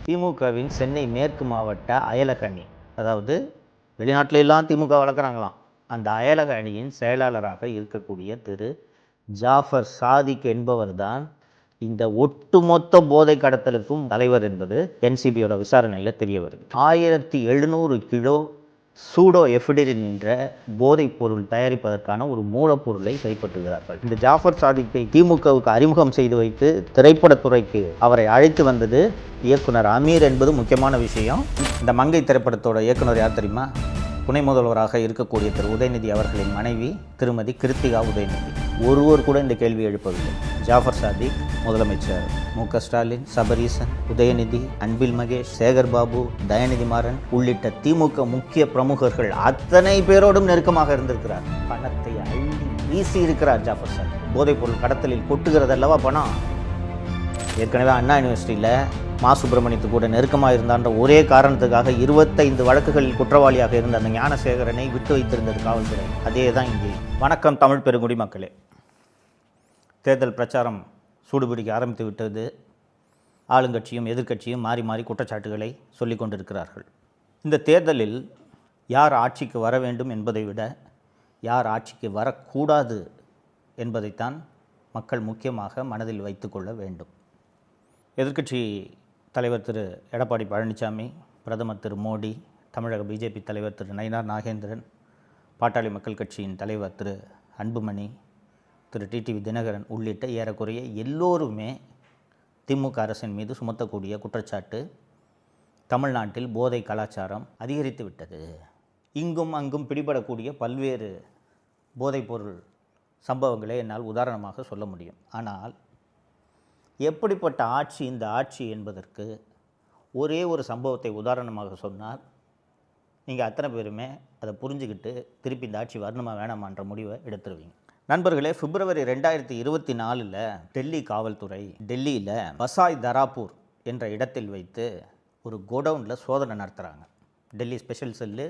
திமுகவின் சென்னை மேற்கு மாவட்ட அயலக அணி, அதாவது வெளிநாட்டில எல்லாம் திமுக வளர்க்குறாங்களாம், அந்த அயலக அணியின் செயலாளராக இருக்கக்கூடிய திரு ஜாஃபர் சாதிக் என்பவர் தான் இந்த ஒட்டுமொத்த போதை கடத்தலுக்கும் தலைவர் என்பது என்சிபியோட விசாரணையில் தெரிய வருது. 1700 கிலோ சூடோ எஃபிடிரின் என்ற போதைப் பொருள் தயாரிப்பதற்கான ஒரு மூலப்பொருளை கைப்பற்றுகிறார்கள். இந்த ஜாஃபர் சாதிக்கை திமுகவுக்கு அறிமுகம் செய்து வைத்து திரைப்படத்துறைக்கு அவரை அழைத்து வந்தது இயக்குனர் அமீர் என்பது முக்கியமான விஷயம். இந்த மங்கை திரைப்படத்தோட இயக்குனர் யார் தெரியுமா? துணை முதல்வராக இருக்கக்கூடிய திரு உதயநிதி அவர்களின் மனைவி திருமதி கிருத்திகா உதயநிதி. ஒருவர் கூட இந்த கேள்வி எழுப்பவில்லை. ஜாஃபர் சாதிக், முதலமைச்சர் மு.க. ஸ்டாலின், சபரீசன், உதயநிதி, அன்பில் மகேஷ், சேகர் பாபு, தயாநிதி மாறன் உள்ளிட்ட திமுக முக்கிய பிரமுகர்கள் அத்தனை பேரோடும் நெருக்கமாக இருந்திருக்கிறார். பணத்தை அள்ளி வீசி இருக்கிறார் ஜாஃபர் சாதிக். போதைப் பொருள் கடத்தலில் கொட்டுகிறது அல்லவா பணம். ஏற்கனவே அண்ணா யூனிவர்சிட்டியில் மா சுப்பிரமணியத்து கூட நெருக்கமாக இருந்தான்ற ஒரே காரணத்துக்காக 25 வழக்குகளில் குற்றவாளியாக இருந்த அந்த ஞானசேகரனை விட்டு வைத்திருந்தது காவல்துறை. அதே தான் இங்கே. வணக்கம் தமிழ் பெருங்குடி மக்களே. தேர்தல் பிரச்சாரம் சூடுபிடிக்க ஆரம்பித்து விட்டது. ஆளுங்கட்சியும் எதிர்க்கட்சியும் மாறி மாறி குற்றச்சாட்டுகளை சொல்லிக் கொண்டிருக்கிறார்கள். இந்த தேர்தலில் யார் ஆட்சிக்கு வர வேண்டும் என்பதை விட யார் ஆட்சிக்கு வரக்கூடாது என்பதைத்தான் மக்கள் முக்கியமாக மனதில் வைத்து கொள்ள வேண்டும். எதிர்க்கட்சி தலைவர் திரு எடப்பாடி பழனிசாமி, பிரதமர் திரு மோடி, தமிழக பிஜேபி தலைவர் திரு நயினார் நாகேந்திரன், பாட்டாளி மக்கள் கட்சியின் தலைவர் திரு அன்புமணி, திரு டிடிவி தினகரன் உள்ளிட்ட ஏறக்குறைய எல்லோருமே திமுக அரசின் மீது சுமத்தக்கூடிய குற்றச்சாட்டு, தமிழ்நாட்டில் போதை கலாச்சாரம் அதிகரித்து விட்டது. இங்கும் அங்கும் பிடிபடக்கூடிய பல்வேறு போதைப்பொருள் சம்பவங்களை என்னால் உதாரணமாக சொல்ல முடியும். ஆனால் எப்படிப்பட்ட ஆட்சி இந்த ஆட்சி என்பதற்கு ஒரே ஒரு சம்பவத்தை உதாரணமாக சொன்னால் நீங்கள் அத்தனை பேருமே அதை புரிஞ்சுக்கிட்டு திருப்பி இந்த ஆட்சி வரணுமா வேணாமான்ற முடிவை எடுத்துருவீங்க. நண்பர்களே, பிப்ரவரி 2024 டெல்லி காவல்துறை டெல்லியில் பசாய் தராப்பூர் என்ற இடத்தில் வைத்து ஒரு கோடவுனில் சோதனை நடத்துகிறாங்க. Delhi special cell,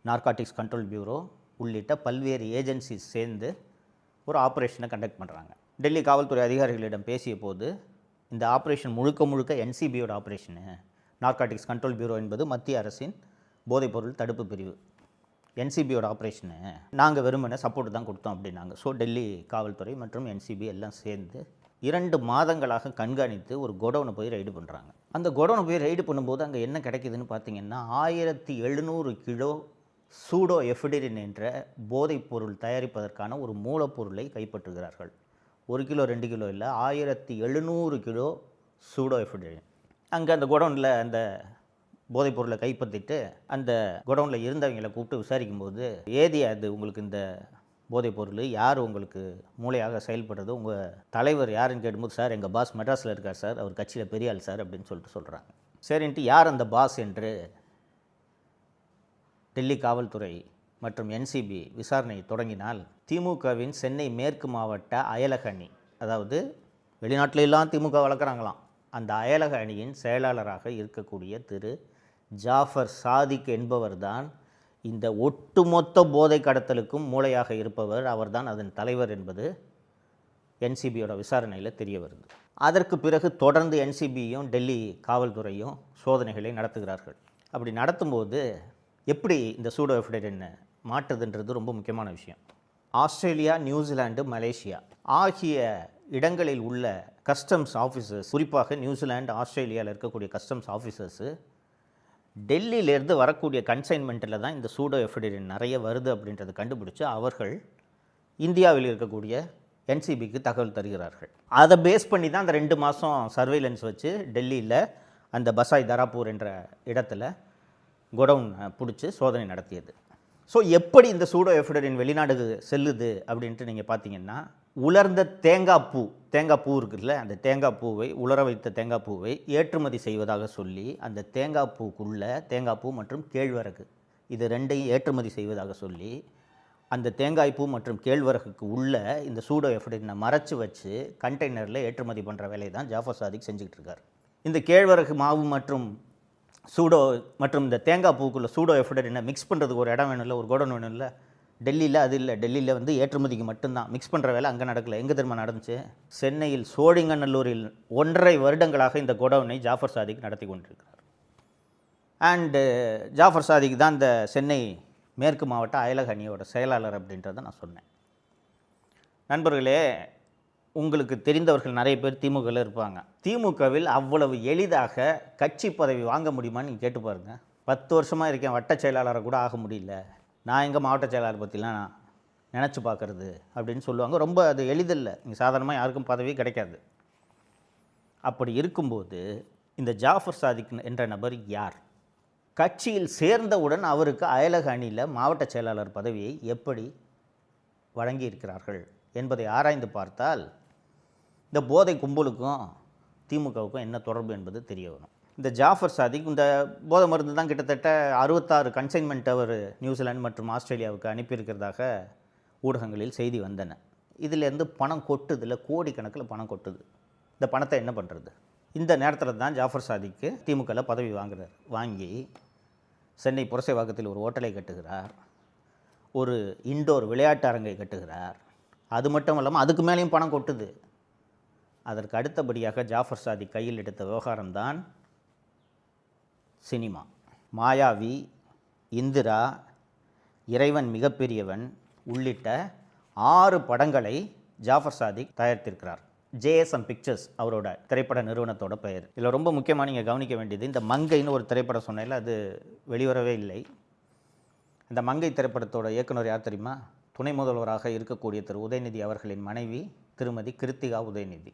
narcotics control bureau உள்ளிட்ட பல்வேறு ஏஜென்சிஸ் சேர்ந்து ஒரு ஆப்ரேஷனை கண்டக்ட் பண்ணுறாங்க. டெல்லி காவல்துறை அதிகாரிகளிடம் பேசிய போது இந்த ஆப்ரேஷன் முழுக்க முழுக்க என்சிபியோட ஆப்ரேஷனு. நார்காட்டிக்ஸ் கண்ட்ரோல் பியூரோ என்பது மத்திய அரசின் போதைப்பொருள் தடுப்பு பிரிவு. என்சிபியோட ஆப்ரேஷனு நாங்கள் வெறுமனே சப்போர்ட் தான் கொடுத்தோம் அப்படின்னாங்க. ஸோ டெல்லி காவல்துறை மற்றும் என்சிபி எல்லாம் சேர்ந்து 2 மாதங்களாக கண்காணித்து ஒரு கோடவுனை போய் ரைடு பண்ணுறாங்க. அந்த கோடவுனை போய் ரைடு பண்ணும்போது அங்கே என்ன கிடைக்குதுன்னு பார்த்தீங்கன்னா 1700 கிலோ சூடோ எஃபிடிரின் என்ற போதைப்பொருள் தயாரிப்பதற்கான ஒரு மூலப்பொருளை கைப்பற்றுகிறார்கள். 1 கிலோ 2 கிலோ இல்லை, 1700 கிலோ சூடோ எஃபிடிரின். அங்கே அந்த கோடவுனில் அந்த போதைப் பொருளை கைப்பற்றிட்டு அந்த கோடவுனில் இருந்தவங்களை கூப்பிட்டு விசாரிக்கும்போது, ஏதி அது உங்களுக்கு இந்த போதைப் பொருள் யார் உங்களுக்கு மூளையாக செயல்படுறது, உங்கள் தலைவர் யாருன்னு கேட்டும்போது, சார் எங்கள் பாஸ் மெட்ராஸில் இருக்கார் சார், அவர் கட்சியில் பெரிய ஆள் சார் அப்படின்னு சொல்கிறாங்க. சரின்ட்டு யார் அந்த பாஸ் என்று டெல்லி காவல்துறை மற்றும் என்சிபி விசாரணையை தொடங்கினால் திமுகவின் சென்னை மேற்கு மாவட்ட அயலக அணி, அதாவது வெளிநாட்டில எல்லாம் திமுக வளர்க்குறாங்களாம், அந்த அயலக அணியின் செயலாளராக இருக்கக்கூடிய திரு ஜாஃபர் சாதிக் என்பவர் தான் இந்த ஒட்டுமொத்த போதை கடத்தலுக்கும் மூளையாக இருப்பவர். அவர்தான் அதன் தலைவர் என்பது என்சிபியோட விசாரணையில் தெரிய வருது. அதற்கு பிறகு தொடர்ந்து என்சிபியும் டெல்லி காவல்துறையும் சோதனைகளை நடத்துகிறார்கள். அப்படி நடத்தும்போது எப்படி இந்த சூடோ எஃபிடிரின் மாற்றுதுன்றது ரொம்ப முக்கியமான விஷயம். ஆஸ்திரேலியா, நியூசிலாந்து, மலேசியா ஆகிய இடங்களில் உள்ள கஸ்டம்ஸ் ஆஃபீஸர்ஸ், குறிப்பாக நியூசிலாந்து, ஆஸ்திரேலியாவில் இருக்கக்கூடிய கஸ்டம்ஸ் ஆஃபீஸர்ஸு டெல்லியிலேருந்து வரக்கூடிய கன்சைன்மெண்ட்டில் தான் இந்த சூடோ எஃபிடிரின் நிறைய வருது அப்படின்றத கண்டுபிடிச்சு அவர்கள் இந்தியாவில் இருக்கக்கூடிய என்சிபிக்கு தகவல் தருகிறார்கள். அதை பேஸ் பண்ணி தான் அந்த 2 மாதம் சர்வேலன்ஸ் வச்சு டெல்லியில் அந்த பசாய் தராப்பூர் என்ற இடத்துல கோடவுன் பிடிச்சி சோதனை நடத்தியது. ஸோ எப்படி இந்த சூடோ எஃபிடிரின் வெளிநாடு செல்லுது அப்படின்ட்டு நீங்கள் பார்த்தீங்கன்னா, உலர்ந்த தேங்காய் பூ இருக்குல்ல, அந்த தேங்காய் பூவை, உலர வைத்த தேங்காய் பூவை ஏற்றுமதி செய்வதாக சொல்லி அந்த தேங்காய் பூ மற்றும் கேழ்வரகு இது 2ஐயும் ஏற்றுமதி செய்வதாக சொல்லி அந்த தேங்காய் பூ மற்றும் கேழ்வரகுக்கு உள்ள இந்த சூடோ எஃபிடிரினை மறைச்சி வச்சு கண்டெய்னரில் ஏற்றுமதி பண்ணுற வேலையை தான் ஜாஃபர் சாதிக் செஞ்சுக்கிட்டு இருக்கார். இந்த கேழ்வரகு மாவு மற்றும் சூடோ மற்றும் இந்த தேங்காய் பூக்குள்ளே சூடோ எஃபிடிரினை மிக்ஸ் பண்ணுறதுக்கு ஒரு இடம் வேணும் இல்லை, ஒரு கோடன் வேணும் இல்லை, டெல்லியில் அது இல்லை. டெல்லியில் வந்து ஏற்றுமதிக்கு மட்டும்தான். மிக்ஸ் பண்ணுற வேலை அங்கே நடக்கல. எங்கே தெரியுமா நடந்துச்சு? சென்னையில் சோழிங்கநல்லூரில் 1.5 வருடங்களாக இந்த கோடவுனை ஜாஃபர் சாதிக் நடத்தி கொண்டிருக்கிறார். அண்டு ஜாஃபர் சாதிக் தான் இந்த சென்னை மேற்கு மாவட்ட அயலக அணியோட செயலாளர் அப்படின்றத நான் சொன்னேன். நண்பர்களே, உங்களுக்கு தெரிந்தவர்கள் நிறைய பேர் திமுகவில் இருப்பாங்க. திமுகவில் அவ்வளவு எளிதாக கட்சி பதவி வாங்க முடியுமான்னு நீங்கள் கேட்டு பாருங்கள். 10 வருஷமாக இருக்கேன், வட்ட செயலாளரை கூட ஆக முடியல, நான் எங்கள் மாவட்ட செயலாளர் பற்றிலாம் நான் நினச்சி பார்க்குறது அப்படின்னு சொல்லுவாங்க. ரொம்ப அது எளிதில்லை. நீங்கள் சாதாரணமாக யாருக்கும் பதவி கிடைக்காது. அப்படி இருக்கும்போது இந்த ஜாஃபர் சாதிக் என்ற நபர் யார்? கட்சியில் சேர்ந்தவுடன் அவருக்கு அயலக அணியில் மாவட்ட செயலாளர் பதவியை எப்படி வழங்கியிருக்கிறார்கள் என்பதை ஆராய்ந்து பார்த்தால் இந்த போதை கும்பலுக்கும் திமுகவுக்கும் என்ன தொடர்பு என்பது தெரிய வரும். இந்த ஜாஃபர் சாதிக் இந்த போதை மருந்து தான் கிட்டத்தட்ட 66 கன்சைன்மெண்ட் அவர் நியூசிலாந்து மற்றும் ஆஸ்திரேலியாவுக்கு அனுப்பியிருக்கிறதாக ஊடகங்களில் செய்தி வந்தன. இதிலேருந்து பணம் கொட்டுதில், கோடிக்கணக்கில் பணம் கொட்டுது. இந்த பணத்தை என்ன பண்ணுறது? இந்த நேரத்தில் தான் ஜாஃபர் சாதிக்கு திமுகவில் பதவி வாங்குறார். வாங்கி சென்னை புரசைவாக்கத்தில் ஒரு ஹோட்டலை கட்டுகிறார், ஒரு இண்டோர் விளையாட்டு அரங்கை கட்டுகிறார். அது மட்டும் இல்லாமல் அதுக்கு மேலேயும் பணம் கொட்டுது. அதற்கு அடுத்தபடியாக ஜாஃபர் சாதிக் கையில் எடுத்த விவகாரம்தான் சினிமா. மாயாவி, இந்திரா, இறைவன் மிகப்பெரியவன் உள்ளிட்ட 6 படங்களை ஜாஃபர் சாதிக் தயாரித்திருக்கிறார். JSM பிக்சர்ஸ் அவரோட திரைப்பட நிறுவனத்தோட பெயர். இதில் ரொம்ப முக்கியமாக நீங்கள் கவனிக்க வேண்டியது, இந்த மங்கைன்னு ஒரு திரைப்படம் சொன்னேன்ல, அது வெளிவரவே இல்லை. இந்த மங்கை திரைப்படத்தோட இயக்குனர் யார் தெரியுமா? துணை முதல்வராக இருக்கக்கூடிய திரு உதயநிதி அவர்களின் மனைவி திருமதி கிருத்திகா உதயநிதி.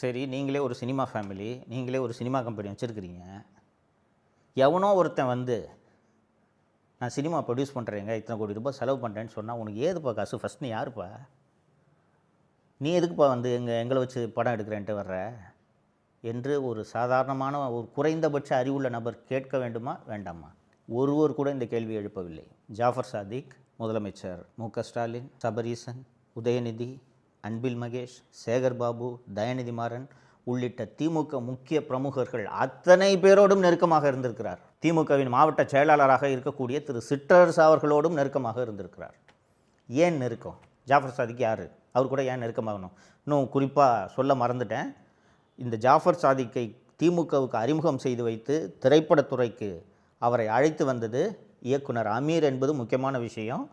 சரி, நீங்களே ஒரு சினிமா ஃபேமிலி, நீங்களே ஒரு சினிமா கம்பெனி வச்சுருக்கிறீங்க. எவனோ ஒருத்தன் வந்து நான் சினிமா ப்ரொடியூஸ் பண்ணுறேங்க, இத்தனை கோடி ரூபாய் செலவு பண்ணுறேன்னு சொன்னால் உனக்கு ஏதுப்பா காசு? ஃபஸ்ட் நீ யாருப்பா? நீ எதுக்குப்பா வந்து எங்களை வச்சு படம் எடுக்கிறேன்ட்டு வர்ற என்று ஒரு சாதாரணமான ஒரு குறைந்தபட்ச அறிவுள்ள நபர் கேட்க வேண்டுமா வேண்டாமா? ஒருவர் கூட இந்த கேள்வி எழுப்பவில்லை. ஜாஃபர் சாதிக், முதலமைச்சர் மு.க. ஸ்டாலின், சபரீசன், உதயநிதி, அன்பில் மகேஷ், சேகர் பாபு, தயாநிதி மாறன் உள்ளிட்ட திமுக முக்கிய பிரமுகர்கள் அத்தனை பேரோடும் நெருக்கமாக இருந்திருக்கிறார். திமுகவின் மாவட்ட செயலாளராக இருக்கக்கூடிய திரு சிற்றரசு அவர்களோடும் நெருக்கமாக இருந்திருக்கிறார். ஏன் நெருக்கம்? ஜாஃபர் சாதிக் யார்? அவர் கூட ஏன் நெருக்கமாகணும்? இன்னும் குறிப்பாக சொல்ல மறந்துட்டேன். இந்த ஜாஃபர் சாதிக்கை திமுகவுக்கு அறிமுகம் செய்து வைத்து திரைப்படத்துறைக்கு அவரை அழைத்து வந்தது இயக்குனர் அமீர் என்பது முக்கியமான விஷயம்.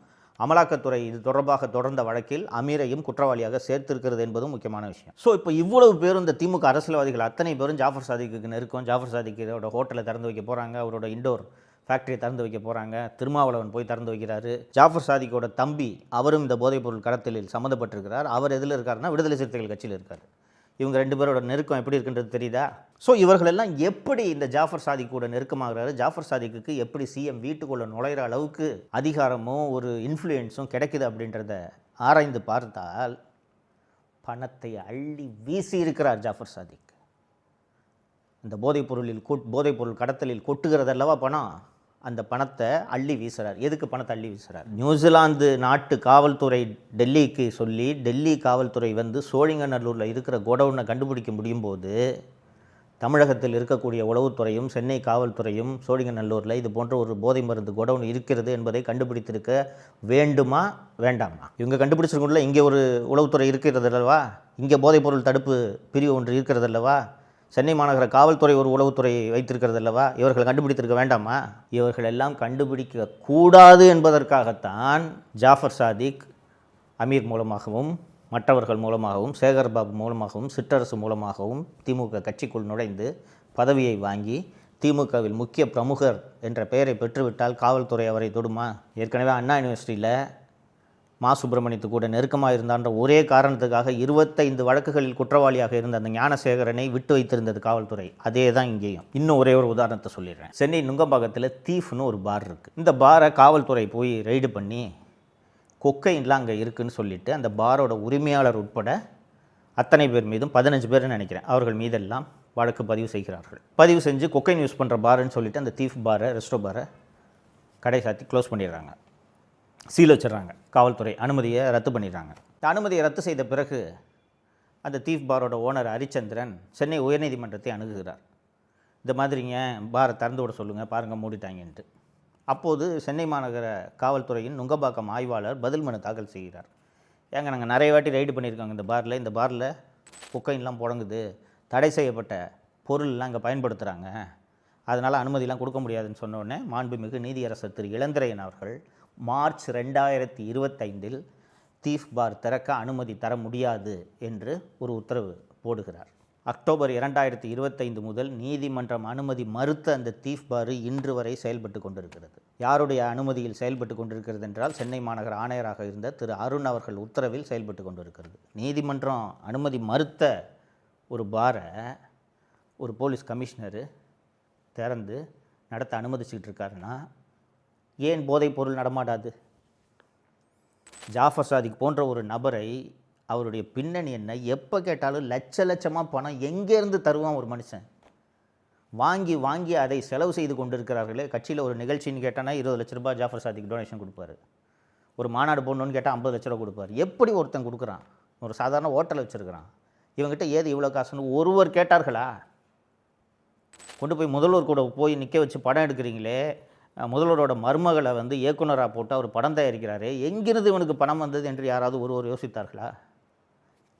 அமலாக்கத்துறை இது தொடர்பாக தொடர்ந்த வழக்கில் அமீரையும் குற்றவாளியாக சேர்த்திருக்கிறது என்பதும் முக்கியமான விஷயம். ஸோ இப்போ இவ்வளவு பேரும் இந்த திமுக அரசியல்வாதிகள் அத்தனை பேரும் ஜாஃபர் சாதிக்கு நெருக்கம். ஜாஃபர் சாதிக்கோட ஹோட்டலை திறந்து வைக்க போகிறாங்க, அவரோட இண்டோர் ஃபேக்ட்ரியை திறந்து வைக்க போகிறாங்க, திருமாவளவன் போய் திறந்து வைக்கிறாரு. ஜாஃபர் சாதிக்கோட தம்பி அவரும் இந்த போதைப்பொருள் கடத்தலில் சம்மந்தப்பட்டிருக்கிறார். அவர் எதில் இருக்காருன்னா விடுதலை சிறுத்தைகள் கட்சியில் இருக்கார். இவங்க 2 பேரோட நெருக்கம் எப்படி இருக்குன்றது தெரியுதா? ஸோ இவர்களெல்லாம் எப்படி இந்த ஜாஃபர் சாதிக் கூட நெருக்கமாகிறாரு? ஜாஃபர் சாதிக்கு எப்படி சிஎம் வீட்டுக்குள்ளே நுழையிற அளவுக்கு அதிகாரமும் ஒரு இன்ஃப்ளூயன்ஸும் கிடைக்குது அப்படின்றத ஆராய்ந்து பார்த்தால் பணத்தை அள்ளி வீசி இருக்கிறார் ஜாஃபர் சாதிக். இந்த போதைப்பொருள் கடத்தலில் கொட்டுகிறதல்லவா பணம், அந்த பணத்தை அள்ளி வீசுகிறார். எதுக்கு பணத்தை அள்ளி வீசுகிறார்? நியூசிலாந்து நாட்டு காவல்துறை டெல்லிக்கு சொல்லி டெல்லி காவல்துறை வந்து சோழிங்கநல்லூரில் இருக்கிற கோடவுனை கண்டுபிடிக்க முடியும் போது தமிழகத்தில் இருக்கக்கூடிய உளவுத்துறையும் சென்னை காவல்துறையும் சோழிங்கநல்லூரில் இது போன்ற ஒரு போதை மருந்து கோடவுன் இருக்கிறது என்பதை கண்டுபிடித்திருக்க வேண்டுமா வேண்டாமா? இவங்க கண்டுபிடிச்சிருக்கல, இங்கே ஒரு உளவுத்துறை இருக்கிறது அல்லவா, இங்கே போதைப்பொருள் தடுப்பு பிரிவு ஒன்று இருக்கிறது அல்லவா, சென்னை மாநகர காவல்துறை ஒரு உளவுத்துறை வைத்திருக்கிறது அல்லவா, இவர்கள் கண்டுபிடித்திருக்க வேண்டாமா? இவர்கள் எல்லாம் கண்டுபிடிக்க கூடாது என்பதற்காகத்தான் ஜாஃபர் சாதிக் அமீர் மூலமாகவும் மற்றவர்கள் மூலமாகவும் சேகர் பாபு மூலமாகவும் சிற்றரசு மூலமாகவும் திமுக கட்சிக்குள் நுழைந்து பதவியை வாங்கி திமுகவில் முக்கிய பிரமுகர் என்ற பெயரை பெற்றுவிட்டால் காவல்துறை அவரை தொடுமா? ஏற்கனவே அண்ணா யூனிவர்சிட்டியில் மா சுப்பிரமணியத்து கூட நெருக்கமாக இருந்தான்ற ஒரே காரணத்துக்காக 25 வழக்குகளில் குற்றவாளியாக இருந்த அந்த ஞானசேகரனை விட்டு வைத்திருந்தது காவல்துறை. அதே தான் இங்கேயும். இன்னும் ஒரே ஒரு உதாரணத்தை சொல்லிடுறேன். சென்னை நுங்கம்பாக்கத்தில் தீஃப்னு ஒரு பார் இருக்குது. இந்த பாரை காவல்துறை போய் ரெய்டு பண்ணி கொக்கைன்லாம் அங்கே இருக்குதுன்னு சொல்லிவிட்டு அந்த பாரோட உரிமையாளர் உட்பட அத்தனை பேர் மீதும் 15 பேர்னு நினைக்கிறேன், அவர்கள் மீதெல்லாம் வழக்கு பதிவு செய்கிறார்கள். பதிவு செஞ்சு கொக்கைன் யூஸ் பண்ணுற பாருன்னு சொல்லிவிட்டு அந்த தீஃப் பாரை, ரெஸ்டோ பாரை கடை சாத்தி க்ளோஸ் பண்ணிடுறாங்க, சீல் வச்சிடறாங்க. காவல்துறை அனுமதியை ரத்து பண்ணிடுறாங்க. இந்த அனுமதியை ரத்து செய்த பிறகு அந்த தீஃப் பாரோட ஓனர் ஹரிச்சந்திரன் சென்னை உயர்நீதிமன்றத்தை அணுகுகிறார். இந்த மாதிரிங்க பாரை திறந்து விட சொல்லுங்கள், பாருங்கள் மூடிட்டாங்கன்ட்டு. அப்போது சென்னை மாநகர காவல்துறையின் நுங்கம்பாக்கம் ஆய்வாளர் பதில் மனு தாக்கல் செய்கிறார். ஏங்க நாங்கள் நிறைய வாட்டி ரைடு பண்ணியிருக்காங்க இந்த பாரில் கொக்கைன்லாம் புழங்குது, தடை செய்யப்பட்ட பொருள்லாம் இங்கே பயன்படுத்துகிறாங்க, அதனால் அனுமதியெலாம் கொடுக்க முடியாதுன்னு சொன்ன உடனே மாண்புமிகு நீதியரசர் திரு இளந்திரையன் அவர்கள் மார்ச் 2025 தீஃப் பார் திறக்க அனுமதி தர முடியாது என்று ஒரு உத்தரவு போடுகிறார். அக்டோபர் 2025 முதல் நீதிமன்றம் அனுமதி மறுத்த அந்த தீஃப் பார் இன்று வரை செயல்பட்டு கொண்டிருக்கிறது. யாருடைய அனுமதியில் செயல்பட்டு கொண்டிருக்கிறது என்றால் சென்னை மாநகர ஆணையராக இருந்த திரு அருண் அவர்கள் உத்தரவில் செயல்பட்டு கொண்டிருக்கிறது. நீதிமன்றம் அனுமதி மறுத்த ஒரு பாரை ஒரு போலீஸ் கமிஷனர் திறந்து நடத்த அனுமதிச்சுக்கிட்டு இருக்காருன்னா ஏன் போதைப் பொருள் நடமாடாது? ஜாஃபர் சாதிக் போன்ற ஒரு நபரை அவருடைய பின்னணி என்ன, எப்போ கேட்டாலும் லட்சமாக பணம் எங்கேருந்து தருவான் ஒரு மனுஷன்? வாங்கி வாங்கி அதை செலவு செய்து கொண்டிருக்கிறார்களே. கட்சியில் ஒரு நிகழ்ச்சின்னு கேட்டானா 20 லட்ச ரூபாய் ஜாஃபர் சாதிக் டொனேஷன் கொடுப்பாரு. ஒரு மாநாடு போடணுன்னு கேட்டால் 50 லட்ச ரூபா கொடுப்பார். எப்படி ஒருத்தன் கொடுக்குறான்? ஒரு சாதாரண ஹோட்டல் வச்சுருக்கிறான், இவங்ககிட்ட ஏது இவ்வளோ காசுன்னு ஒருவர் கேட்டார்களா? கொண்டு போய் முதல்வர் கூட போய் நிற்க வச்சு படம் எடுக்கிறீங்களே, முதல்வரோட மருமகளை இயக்குனராக போட்டு அவர் படம் தயாரிக்கிறாரே, எங்கிருந்து இவனுக்கு பணம் வந்தது என்று யாராவது ஒருவர் யோசித்தார்களா?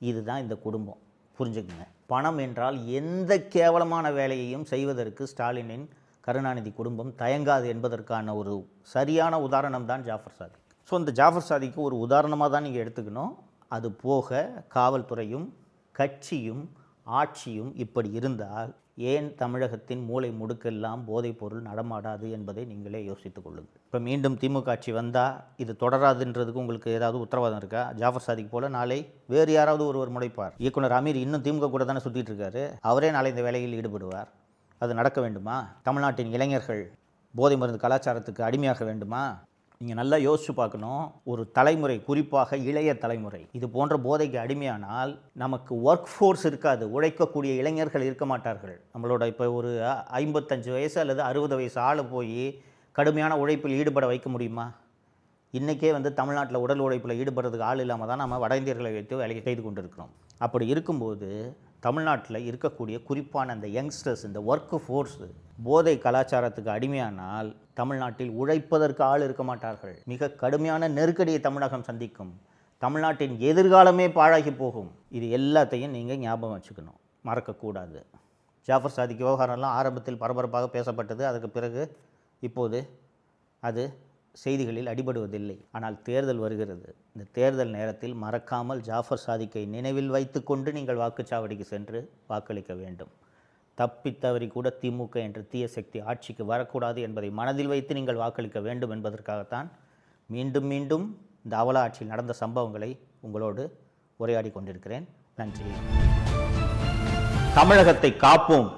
இதுதான் இந்த குடும்பம், புரிஞ்சுக்குங்க. பணம் என்றால் எந்த கேவலமான வேலையையும் செய்வதற்கு ஸ்டாலினின் கருணாநிதி குடும்பம் தயங்காது என்பதற்கான ஒரு சரியான உதாரணம் தான் ஜாஃபர் சாதிக். ஸோ இந்த ஜாஃபர் சாதிக்கு ஒரு உதாரணமாக தான் நீங்கள் எடுத்துக்கணும். அது போக காவல்துறையும் கட்சியும் ஆட்சியும் இப்படி இருந்தால் ஏன் தமிழகத்தின் மூலை முடுக்கெல்லாம் போதைப் பொருள் நடமாடாது என்பதை நீங்களே யோசித்துக் கொள்ளுங்கள். இப்போ மீண்டும் திமுக ஆட்சி வந்தால் இது தொடராதுன்றதுக்கு உங்களுக்கு ஏதாவது உத்தரவாதம் இருக்கா? ஜாஃபர் சாதிக் போல் நாளை வேறு யாராவது ஒருவர் முளைப்பார். இயக்குனர் அமீர் இன்னும் திமுக கூட தானே சுற்றிட்டு இருக்காரு, அவரே நாளை இந்த வேலையில் ஈடுபடுவார். அது நடக்க வேண்டுமா? தமிழ்நாட்டின் இளைஞர்கள் போதை மருந்து கலாச்சாரத்துக்கு அடிமையாக வேண்டுமா? நீங்கள் நல்லா யோசிச்சு பார்க்கணும். ஒரு தலைமுறை, குறிப்பாக இளைய தலைமுறை இது போன்ற போதைக்கு அடிமையானால் நமக்கு ஒர்க் ஃபோர்ஸ் இருக்காது, உழைக்கக்கூடிய இளைஞர்கள் இருக்க மாட்டார்கள். நம்மளோட இப்போ ஒரு 55 வயசு அல்லது 60 வயசு ஆள் போய் கடுமையான உழைப்பில் ஈடுபட வைக்க முடியுமா? இன்றைக்கே தமிழ்நாட்டில் உடல் உழைப்பில் ஈடுபடுறதுக்கு ஆள் இல்லாமல் தான் நம்ம வட இந்தியர்களை வைத்து வேலையை செய்து கொண்டு இருக்கிறோம். அப்படி இருக்கும்போது தமிழ்நாட்டில் இருக்கக்கூடிய குறிப்பான அந்த யங்ஸ்டர்ஸ், இந்த ஒர்க் ஃபோர்ஸ் போதை கலாச்சாரத்துக்கு அடிமையானால் தமிழ்நாட்டில் உழைப்பதற்கு ஆள் இருக்க மாட்டார்கள். மிக கடுமையான நெருக்கடியை தமிழகம் சந்திக்கும். தமிழ்நாட்டின் எதிர்காலமே பாழாகி போகும். இது எல்லாத்தையும் நீங்கள் ஞாபகம் வச்சுக்கணும், மறக்கக்கூடாது. ஜாஃபர் சாதிக் விவகாரம்லாம் ஆரம்பத்தில் பரபரப்பாக பேசப்பட்டது. அதுக்கு பிறகு இப்போது அது செய்திகளில் அடிபடுவதில்லை. ஆனால் தேர்தல் வருகிறது. இந்த தேர்தல் நேரத்தில் மறக்காமல் ஜாஃபர் சாதிக்கை நினைவில் வைத்து கொண்டு நீங்கள் வாக்குச்சாவடிக்கு சென்று வாக்களிக்க வேண்டும். தப்பித்தவறி கூட திமுக என்ற தீய சக்தி ஆட்சிக்கு வரக்கூடாது என்பதை மனதில் வைத்து நீங்கள் வாக்களிக்க வேண்டும் என்பதற்காகத்தான் மீண்டும் மீண்டும் இந்த அவல ஆட்சியில் நடந்த சம்பவங்களை உங்களோடு உரையாடி கொண்டிருக்கிறேன். நன்றி. தமிழகத்தை காப்போம்.